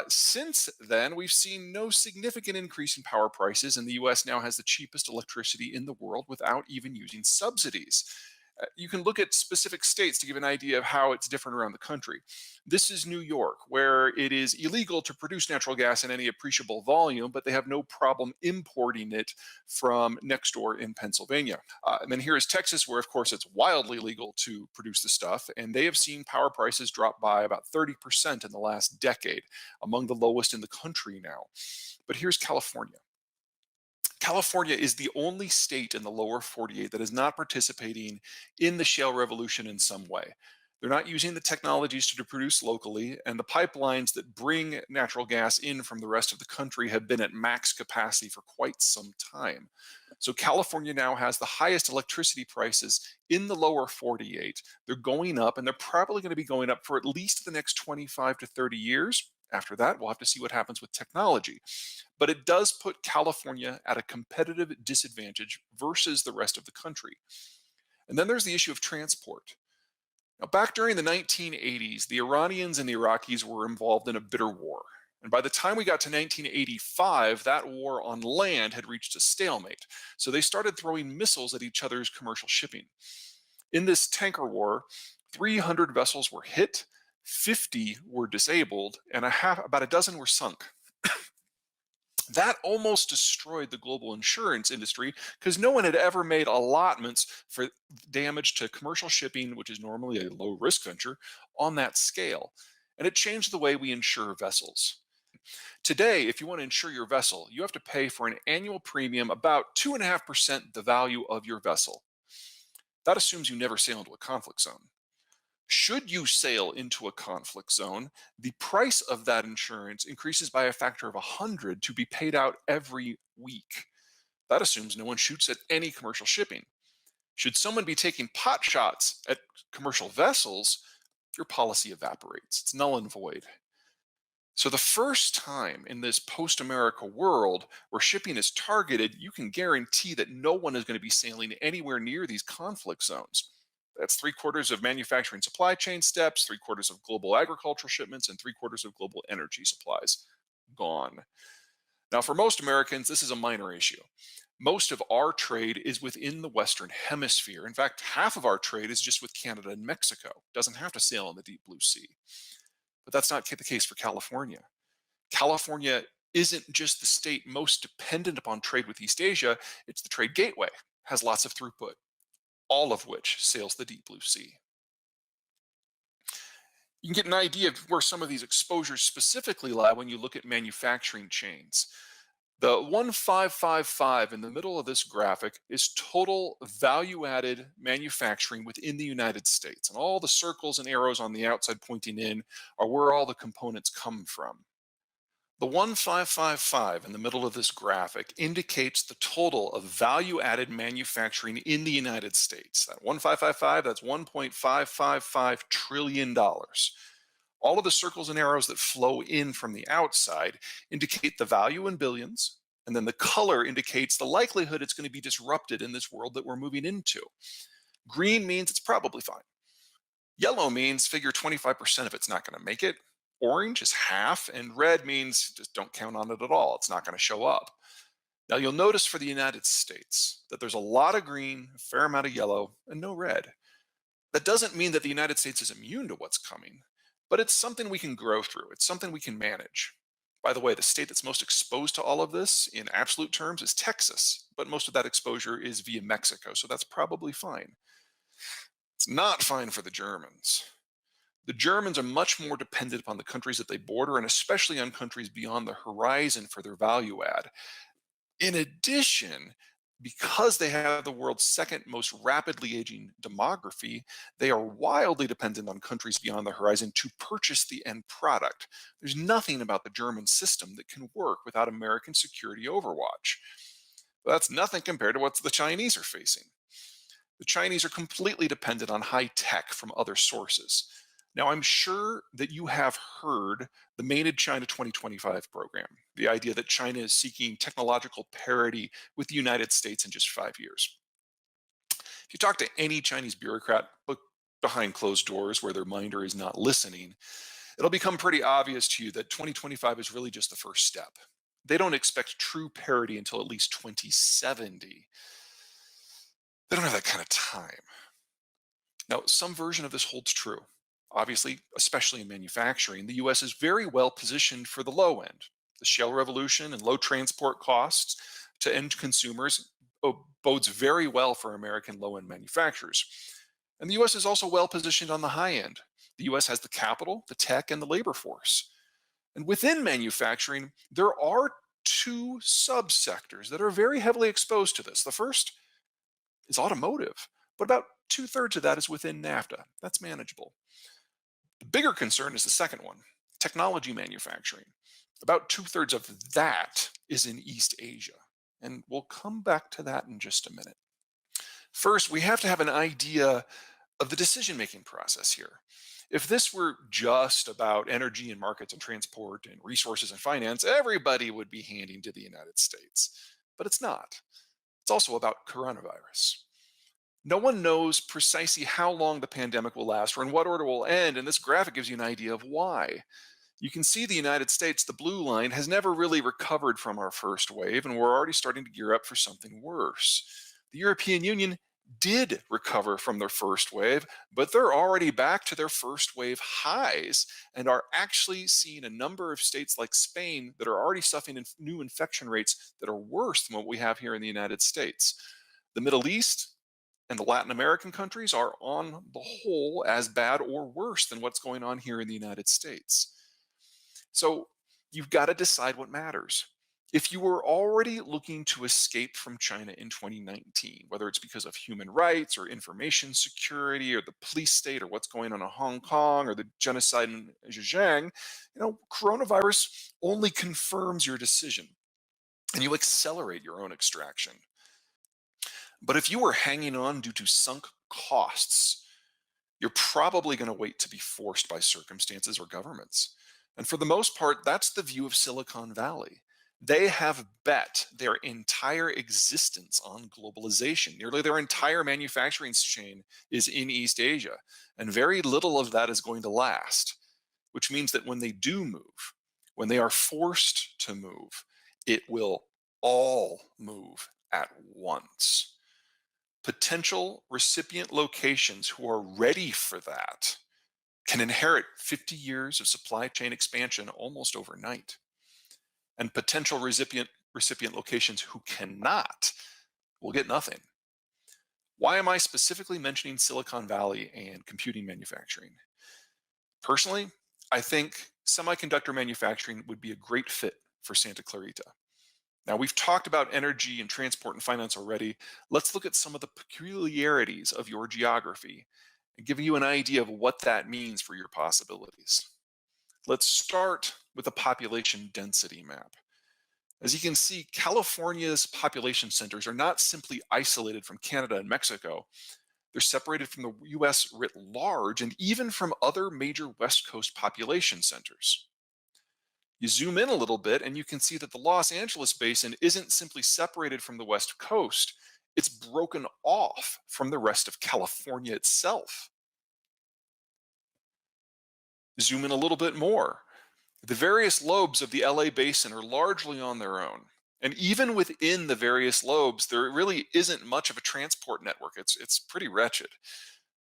Since then, we've seen no significant increase in power prices, and the US now has the cheapest electricity in the world without even using subsidies. You can look at specific states to give an idea of how it's different around the country. This is New York, where it is illegal to produce natural gas in any appreciable volume, but they have no problem importing it from next door in Pennsylvania. And then here is Texas, where, of course, it's wildly legal to produce the stuff, and they have seen power prices drop by about 30% in the last decade, among the lowest in the country now. But here's California. California is the only state in the lower 48 that is not participating in the shale revolution in some way. They're not using the technologies to produce locally, and the pipelines that bring natural gas in from the rest of the country have been at max capacity for quite some time. So California now has the highest electricity prices in the lower 48. They're going up, and they're probably going to be going up for at least the next 25 to 30 years. After that, we'll have to see what happens with technology. But it does put California at a competitive disadvantage versus the rest of the country. And then there's the issue of transport. Now, back during the 1980s, the Iranians and the Iraqis were involved in a bitter war. And by the time we got to 1985, that war on land had reached a stalemate. So they started throwing missiles at each other's commercial shipping. In this tanker war, 300 vessels were hit, 50 were disabled, and about a dozen were sunk. That almost destroyed the global insurance industry because no one had ever made allotments for damage to commercial shipping, which is normally a low risk venture, on that scale. And it changed the way we insure vessels. Today, if you want to insure your vessel, you have to pay for an annual premium about 2.5% the value of your vessel. That assumes you never sail into a conflict zone. Should you sail into a conflict zone, the price of that insurance increases by a factor of 100 to be paid out every week. That assumes no one shoots at any commercial shipping. Should someone be taking pot shots at commercial vessels, your policy evaporates. It's null and void. So the first time in this post-America world where shipping is targeted, you can guarantee that no one is going to be sailing anywhere near these conflict zones. That's 3/4 of manufacturing supply chain steps, 3/4 of global agricultural shipments, and 3/4 of global energy supplies. Gone. Now, for most Americans, this is a minor issue. Most of our trade is within the Western Hemisphere. In fact, half of our trade is just with Canada and Mexico. It doesn't have to sail in the deep blue sea. But that's not the case for California. California isn't just the state most dependent upon trade with East Asia, it's the trade gateway, has lots of throughput, all of which sails the deep blue sea. You can get an idea of where some of these exposures specifically lie when you look at manufacturing chains. The 1555 in the middle of this graphic is total value-added manufacturing within the United States. And all the circles and arrows on the outside pointing in are where all the components come from. The 1555 in the middle of this graphic indicates the total of value-added manufacturing in the United States. That 1555, that's $1.555 trillion. All of the circles and arrows that flow in from the outside indicate the value in billions, and then the color indicates the likelihood it's going to be disrupted in this world that we're moving into. Green means it's probably fine. Yellow means figure 25% of it's not going to make it. Orange is half, and red means just don't count on it at all. It's not going to show up. Now, you'll notice for the United States that there's a lot of green, a fair amount of yellow, and no red. That doesn't mean that the United States is immune to what's coming, but it's something we can grow through. It's something we can manage. By the way, the state that's most exposed to all of this in absolute terms is Texas, but most of that exposure is via Mexico, so that's probably fine. It's not fine for the Germans. The Germans are much more dependent upon the countries that they border, and especially on countries beyond the horizon for their value add. In addition, because they have the world's second most rapidly aging demography, they are wildly dependent on countries beyond the horizon to purchase the end product. There's nothing about the German system that can work without American security overwatch. But that's nothing compared to what the Chinese are facing. The Chinese are completely dependent on high tech from other sources. Now, I'm sure that you have heard the Made in China 2025 program, the idea that China is seeking technological parity with the United States in just 5 years. If you talk to any Chinese bureaucrat behind closed doors where their minder is not listening, It'll become pretty obvious to you that 2025 is really just the first step. They don't expect true parity until at least 2070. They don't have that kind of time. Now, some version of this holds true. Obviously, especially in manufacturing, the US is very well positioned for the low end. The shale revolution and low transport costs to end consumers bodes very well for American low end manufacturers. And the US is also well positioned on the high end. The US has the capital, the tech, and the labor force. And within manufacturing, there are two subsectors that are very heavily exposed to this. The first is automotive, but about two-thirds of that is within NAFTA. That's manageable. The bigger concern is the second one, technology manufacturing. About two-thirds of that is in East Asia. And we'll come back to that in just a minute. First, we have to have an idea of the decision-making process here. If this were just about energy and markets and transport and resources and finance, everybody would be handing to the United States. But it's not. It's also about coronavirus. No one knows precisely how long the pandemic will last or in what order it will end, and this graphic gives you an idea of why. You can see the United States, the blue line, has never really recovered from our first wave, and we're already starting to gear up for something worse. The European Union did recover from their first wave, but they're already back to their first wave highs and are actually seeing a number of states like Spain that are already suffering new infection rates that are worse than what we have here in the United States. The Middle East and the Latin American countries are on the whole as bad or worse than what's going on here in the United States. So you've got to decide what matters. If you were already looking to escape from China in 2019, whether it's because of human rights or information security or the police state or what's going on in Hong Kong or the genocide in Xinjiang, coronavirus only confirms your decision and you accelerate your own extraction. But if you were hanging on due to sunk costs, you're probably going to wait to be forced by circumstances or governments. And for the most part, that's the view of Silicon Valley. They have bet their entire existence on globalization. Nearly their entire manufacturing chain is in East Asia, and very little of that is going to last, which means that when they do move, when they are forced to move, it will all move at once. Potential recipient locations who are ready for that can inherit 50 years of supply chain expansion almost overnight. And potential recipient locations who cannot will get nothing. Why am I specifically mentioning Silicon Valley and computing manufacturing? Personally, I think semiconductor manufacturing would be a great fit for Santa Clarita. Now, we've talked about energy and transport and finance already. Let's look at some of the peculiarities of your geography and give you an idea of what that means for your possibilities. Let's start with a population density map. As you can see, California's population centers are not simply isolated from Canada and Mexico. They're separated from the US writ large and even from other major West Coast population centers. You zoom in a little bit and you can see that the Los Angeles basin isn't simply separated from the West Coast, it's broken off from the rest of California itself. Zoom in a little bit more. The various lobes of the LA basin are largely on their own. And even within the various lobes, there really isn't much of a transport network. It's pretty wretched.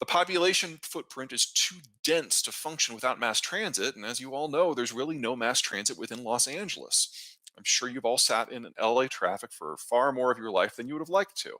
The population footprint is too dense to function without mass transit. And as you all know, there's really no mass transit within Los Angeles. I'm sure you've all sat in LA traffic for far more of your life than you would have liked to.